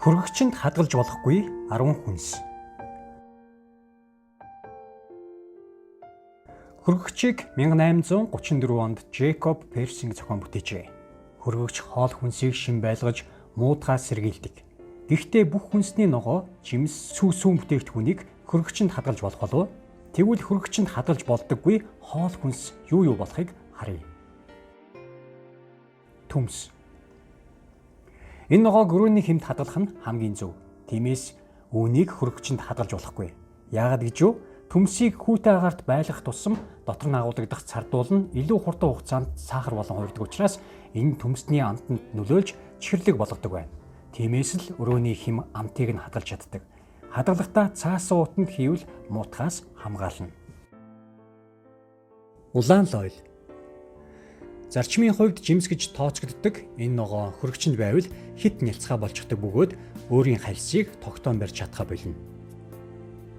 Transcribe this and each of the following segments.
Хүргэгчэнд хадгалж болохгүй 10 хүнс. Хүргэгчийг 1834 онд Жэкоб Персинг зохион бүтээжээ. Хүргэгч хоол хүнсийг шин байлгаж муудахаас сэргийлдэг. Гэхдээ бүх хүнсний ногоо, жимс, сүүн бүтээгдэхүүнийг хүргэгчэнд хадгалж болох болов. Тэгвэл хүргэгчэнд хадгалж болдоггүй хоол хүнс юу болохыг харъя. Төмс. Энэ ногоог өрөөний хэмт хадгалах нь хамгийн зөв. Тиймээс үүнийг хүргэгчэнд хадгалж болохгүй. Яагаад гэж юу? Төмсийг хүүтэй агаарт байлгах тусам дотор нь агуулгадах цардуул нь илүү хурдан хугацаанд сахар болон хувирдаг учраас энэ төмсний амтанд нөлөөлж чихэрлэг болгодог байна. Тиймээс л өрөөний хэм амтыг нь хадгалж чаддаг. Хадгалахдаа цаасан уутанд хийвэл муутахаас хамгаална. Улаан лойл. Зарчмын хувьд жимс гэж тооцогддог энэ ногоо хүргэгчэнд байвал хит нялцгай болчихдог бөгөөд өөрийн хальсыг тогтоон барьж чадхаа болно.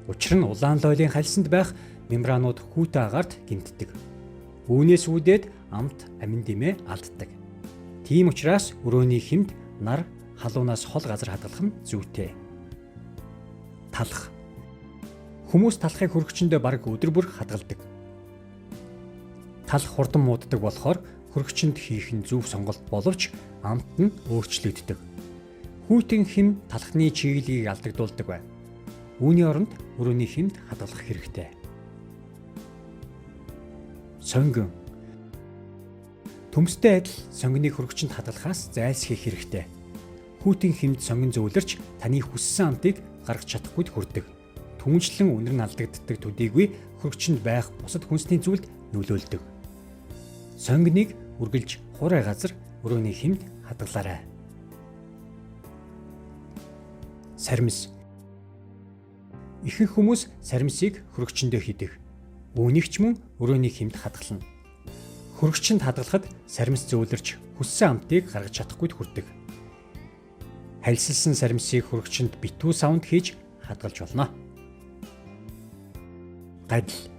Учир нь улаан лойлын хальсанд байх мембранууд хүүтэй агаарт гэмтдэг. Үүнээс үүдээд амт амин димээ алддаг. Тийм учраас өрөөний хэмт нар халуунаас хол газар хадгалах нь зүйтэй. Талах. Хүмүүс талахыг хүргэгчэндээ бараг өдөр бүр хадгалдаг. Талах хурдан мууддаг болохоор хүргэгчэнд хийх нь зөв сонголт боловч амт нь өөрчлөгддөг. Хүйтэн хэм талхны чиглэлийг алдагдуулдаг байна. Үүний оронд өрөөний хэмт хадгалах хэрэгтэй. Сонгон. Төмстэй адил сонгоныг хүргэгчэнд хадгалахаас зайлсхийх хэрэгтэй. Хүйтэн хэмт сонгон зөвлөрч таны хүссэн амтыг гаргаж чадахгүйд хүрдэг. Түншлэн үнэр нь алдагддаг төдийгүй хүргэгчэнд байх бусад хүнсний зүйлд нөлөөлдөг. Сонгоныг үргэлж хурай газар өрөөний хэмт хадгалаарай. Сармис. Ихэнх хүмүүс сармисыг хүргэгчэндээ хийдэг. Үүнийг ч мөн өрөөний хэмт хадгална. Хүргэгчэнд хадгалахад сармис зөөлрч хүссэн амтыг гаргаж чадахгүйд хүрдэг. Хальсалсан сармисыг хүргэгчэнд битүү саунд хийж хадгалж болно. Гадил.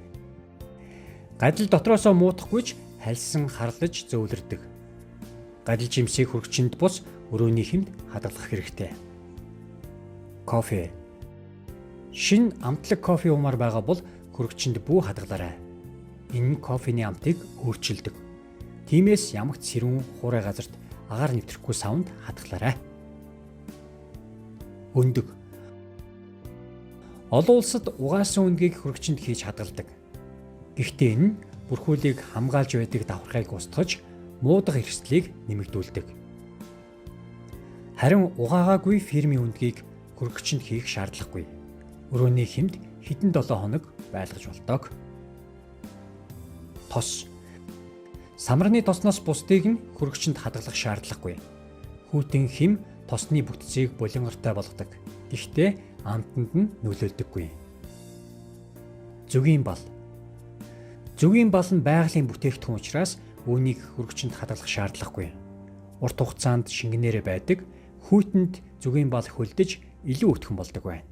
Гадил дотроосоо муутахгүйч хальсан харлаж зөөлрдөг. Гадил жимсийг хүргэгчэнд бус өрөөний хэмт хадгалах хэрэгтэй. Кофе. Шин амтлаг кофе уумаар байгаа бол хүргэгчэнд бүү хадгалаарай. Энэ нь кофений амтыг өөрчилдөг. Тиймээс ямагт сэрүүн хурай газарт агаар нэвтрэхгүй саунд хадгалаарай. Өндөг. Олон улсад угаасан өндөгийг хүргэгчэнд хийж хадгалдаг. Гэхдээ энэ нь бүрхүүлийг хамгаалж байдаг давхаргыг устгаж муудах эрсдлийг нэмэгдүүлдэг. Харин угаагаагүй фирмийн өндгийг хүргэгчэнд хийх шаардлагагүй. Өрөөний хэмт хэдэн 7 хоног байлгаж болдог. Тос. Самарны тосноос бусдыг нь хүргэгчэнд хадгалах шаардлагагүй. Хүйтэн хэм тосны бүтцийг булангартай болгодог. Гэхдээ амтанд нь нөлөөлдөггүй. Зүгийн бал. Зүгийн бал нь байгалийн бүтээгдэхүүн учраас үүнийг хүргэгчэнд хадгалах шаардлагагүй. Урт хугацаанд шингэнээрээ байдаг, хүйтэнд зүгийн бал хөлдөж илүү өтгөн болдог байна.